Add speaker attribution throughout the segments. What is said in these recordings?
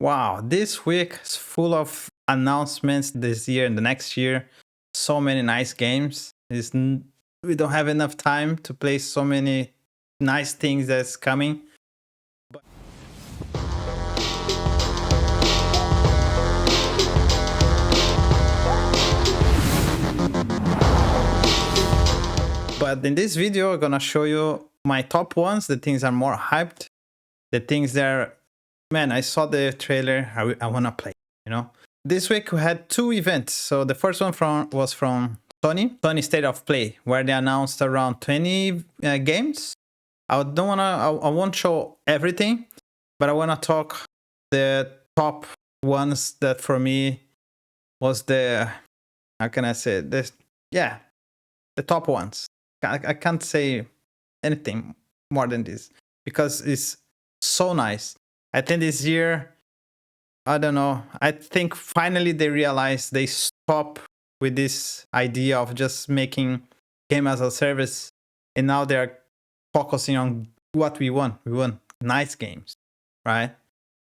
Speaker 1: Wow, this week is full of announcements this year and the next year. So many nice games. We don't have enough time to play so many nice things that's coming. But in this video, I'm gonna show you my top ones, the things are more hyped, the things that are, man, I saw the trailer, I wanna play, you know? This week we had two events. So the first one was from Sony State of Play, where they announced around 20 games. I won't show everything, but I wanna talk the top ones that for me was the, how can I say this? Yeah, the top ones. I can't say anything more than this because it's so nice. I think this year, I don't know, I think finally they realized they stop with this idea of just making game as a service, and now they're focusing on what we want. We want nice games, right?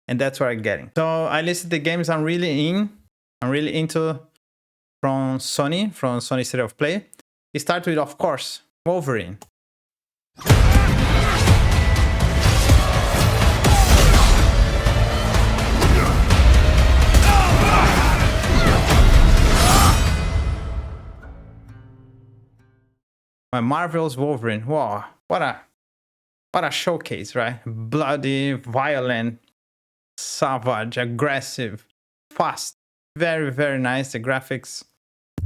Speaker 1: And that's what I'm getting. So I listed the games I'm really into from Sony State of Play. It starts with, of course, Wolverine. My Marvel's Wolverine. Wow, what a showcase, right? Bloody, violent, savage, aggressive, fast. Very, very nice. The graphics,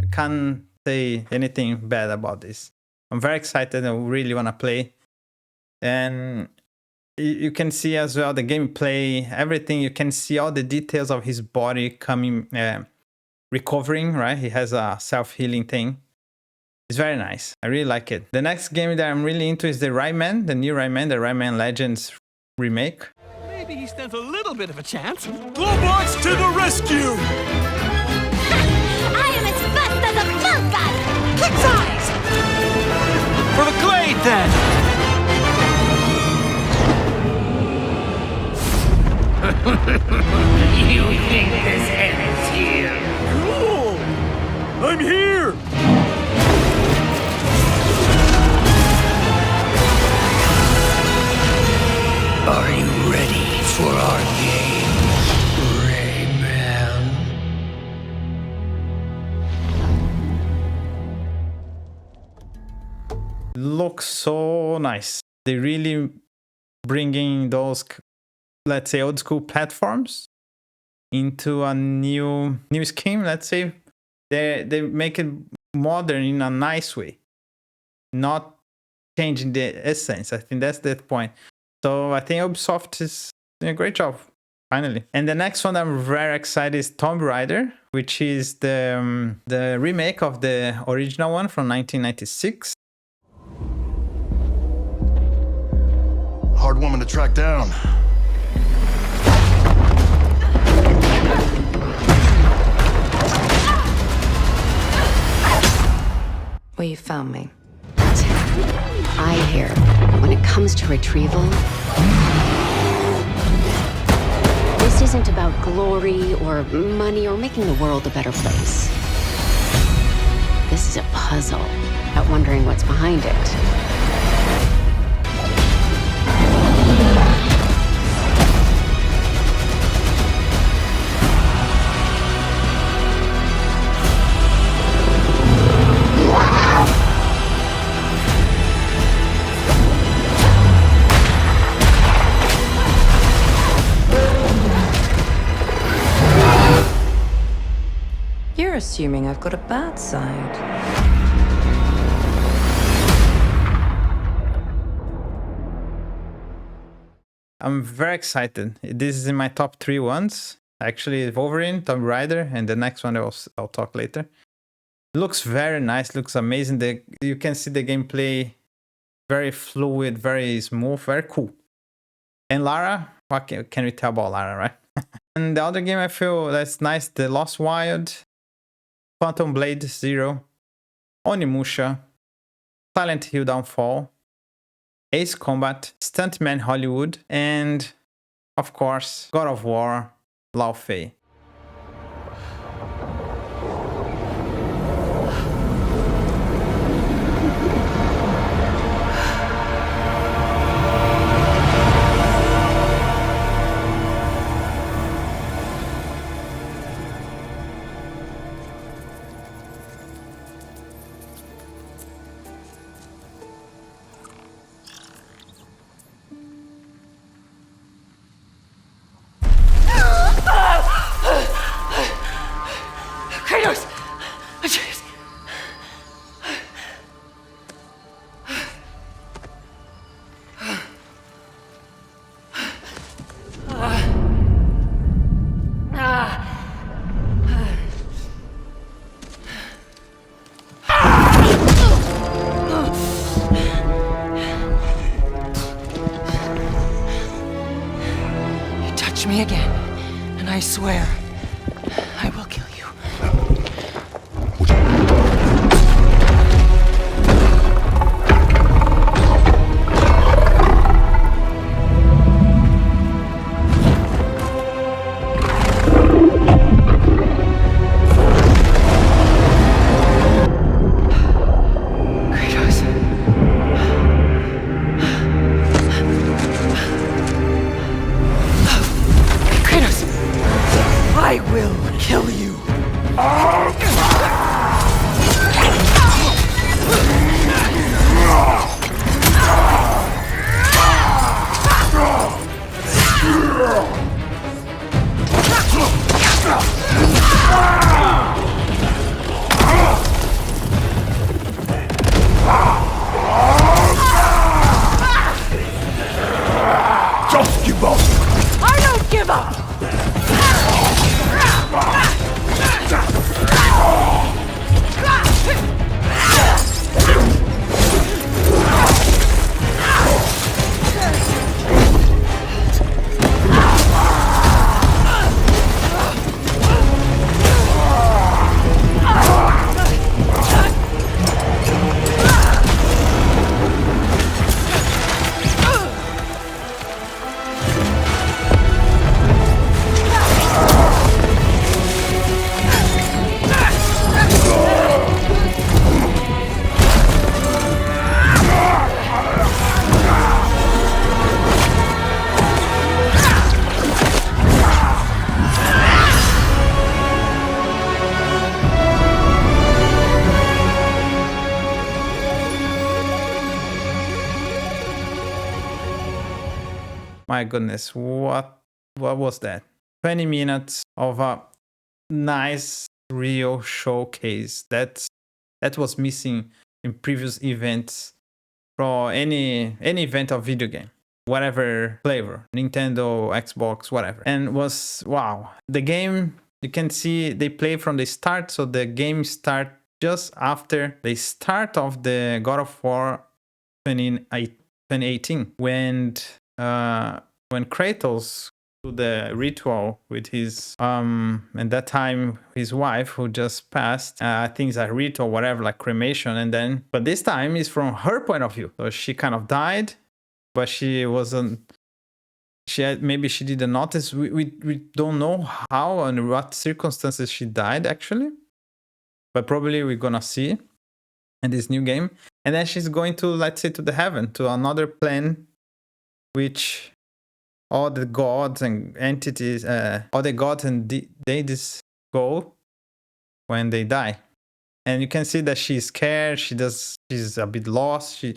Speaker 1: I can't say anything bad about this. I'm very excited. I really want to play. And you can see as well the gameplay, everything. You can see all the details of his body coming, recovering, right? He has a self-healing thing. It's very nice. I really like it. The next game that I'm really into is the Rayman, the new Rayman, the Rayman Legends remake.
Speaker 2: Maybe he stands a little bit of a chance. Globots to the rescue!
Speaker 3: I am as fast as a falcon! Quick size!
Speaker 2: For the glade, then!
Speaker 4: You think this ends here?
Speaker 2: Cool! I'm here!
Speaker 4: Are you ready for our game, Rayman?
Speaker 1: Looks so nice. They really bringing those, let's say, old school platforms into a new scheme. Let's say they make it modern in a nice way, not changing the essence. I think that's the point. So I think Ubisoft is doing a great job, finally. And the next one I'm very excited is Tomb Raider, which is the remake of the original one from 1996.
Speaker 5: Hard woman to track down.
Speaker 6: Well, you found me. I hear when it comes to retrieval, this isn't about glory or money or making the world a better place. This is a puzzle about wondering what's behind it.
Speaker 7: You're assuming I've got a bad side.
Speaker 1: I'm very excited. This is in my top 3 ones. Actually, Wolverine, Tomb Raider, and the next one I'll talk later. Looks very nice, looks amazing. You can see the gameplay very fluid, very smooth, very cool. And Lara, what can we tell about Lara, right? And the other game I feel that's nice, The Lost Wild, Phantom Blade Zero, Onimusha, Silent Hill Downfall, Ace Combat, Stuntman Hollywood, and of course God of War Lao Fei.
Speaker 3: Kratos! Jeez. You touch me again, and I swear I will kill you. Kratos. Kratos! I will kill you!
Speaker 4: Just give up!
Speaker 3: I don't give up!
Speaker 1: My goodness, what was that? 20 minutes of a nice real showcase. That was missing in previous events from any event of video game, whatever flavor, Nintendo, Xbox, whatever. And was wow. The game, you can see they play from the start, so the game start just after the start of the God of War 2018 when Kratos do the ritual with his and that time his wife who just passed. I think it's a ritual, whatever, like cremation, and then but this time is from her point of view. So she kind of died, but she wasn't. Maybe she didn't notice. We don't know how and what circumstances she died actually, but probably we're gonna see in this new game. And then she's going to, let's say, to the heaven, to another plane, which all the gods and entities, all the gods and deities go when they die. And you can see that she's scared. She's a bit lost. She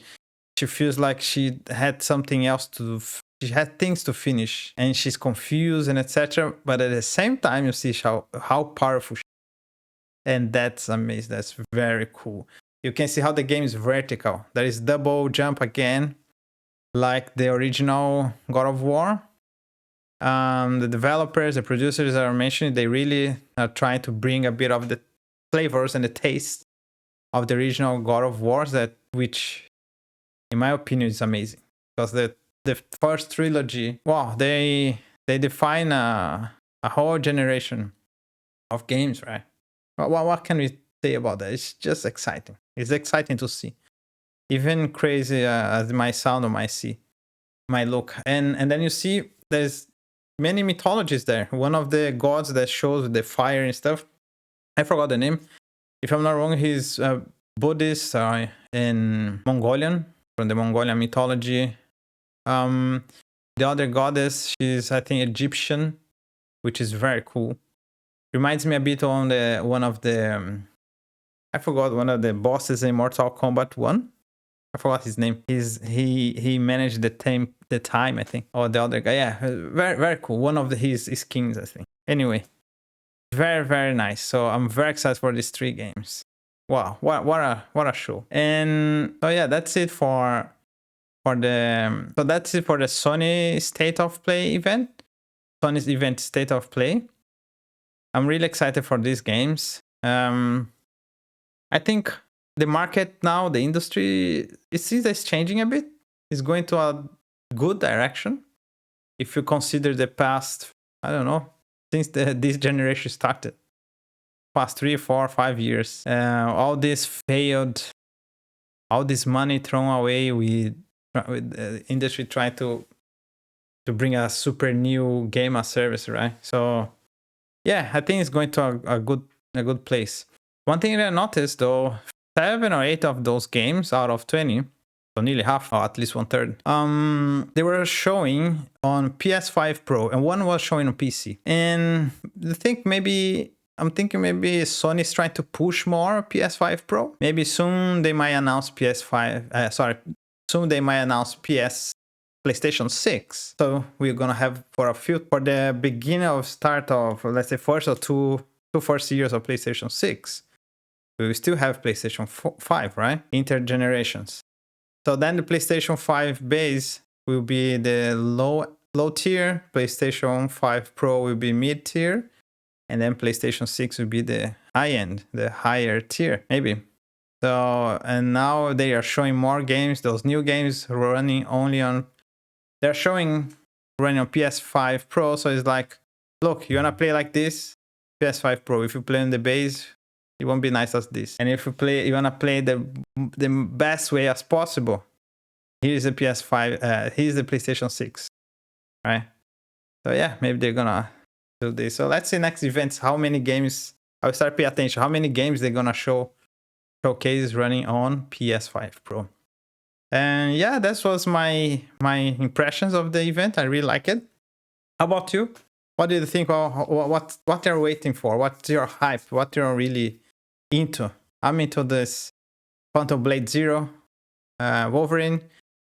Speaker 1: feels like she had something else to. She had things to finish, and she's confused and etc. But at the same time, you see how powerful she is. And that's amazing. That's very cool. You can see how the game is vertical. There is double jump again, like the original God of War. The developers, the producers are mentioning they really are trying to bring a bit of the flavors and the taste of the original God of Wars, which, in my opinion, is amazing. Because the first trilogy, wow, they define a whole generation of games, right? What can we say about that? It's just exciting. It's exciting to see. Even crazy as it might sound or might look. And then you see there's many mythologies there. One of the gods that shows the fire and stuff, I forgot the name. If I'm not wrong, he's Buddhist in Mongolian, from the Mongolian mythology. The other goddess, she's I think Egyptian, which is very cool. Reminds me a bit on one of the I forgot one of the bosses in Mortal Kombat 1. I forgot his name. He managed the time I think. Or the other guy. Yeah, very very cool. One of his kings I think. Anyway, very very nice. So I'm very excited for these 3 games. Wow, what a show. And so yeah, that's it for the Sony State of Play event. Sony's event State of Play. I'm really excited for these games. I think the market now, the industry, it seems it's changing a bit. It's going to a good direction. If you consider the past, I don't know, since this generation started, past 3, 4, 5 years, all this failed, all this money thrown away with the industry trying to bring a super new game as service, right? So yeah, I think it's going to a good place. One thing that I noticed though, 7 or 8 of those games out of 20, so nearly half, or at least 1/3, they were showing on PS5 Pro, and one was showing on PC. And I'm thinking maybe Sony's trying to push more PS5 Pro. Maybe soon they might announce soon they might announce PlayStation 6. So we're gonna have for the beginning of start of, let's say, first or two first years of PlayStation 6. We will still have PlayStation 5, right? Intergenerations. So then the PlayStation 5 base will be the low tier, PlayStation 5 Pro will be mid tier, and then PlayStation 6 will be the high end, the higher tier, maybe. So, and now they are showing more games, those new games running only on, they're showing running on PS5 Pro. So it's like, look, you wanna play like this? PS5 Pro. If you play on the base, it won't be nice as this. And if you wanna play the best way as possible, here's the PS5, here's the PlayStation 6, right? So yeah, maybe they're gonna do this. So let's see next events how many games. I'll start paying attention how many games they're gonna showcase running on PS5 Pro. And yeah, that was my impressions of the event. I really like it. How about you? What do you think? What you're waiting for? What's your hype? What you're really into? I'm into this Quantum Blade Zero, Wolverine,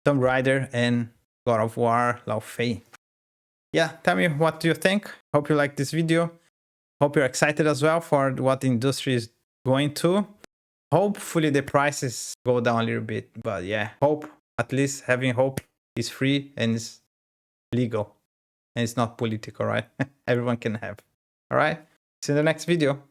Speaker 1: Tomb Raider, and God of War, Lao Fei. Yeah, tell me what do you think. Hope you like this video. Hope you're excited as well for what the industry is going to. Hopefully the prices go down a little bit, but yeah, hope, at least having hope, is free and it's legal and it's not political, right? Everyone can have. All right, see you in the next video.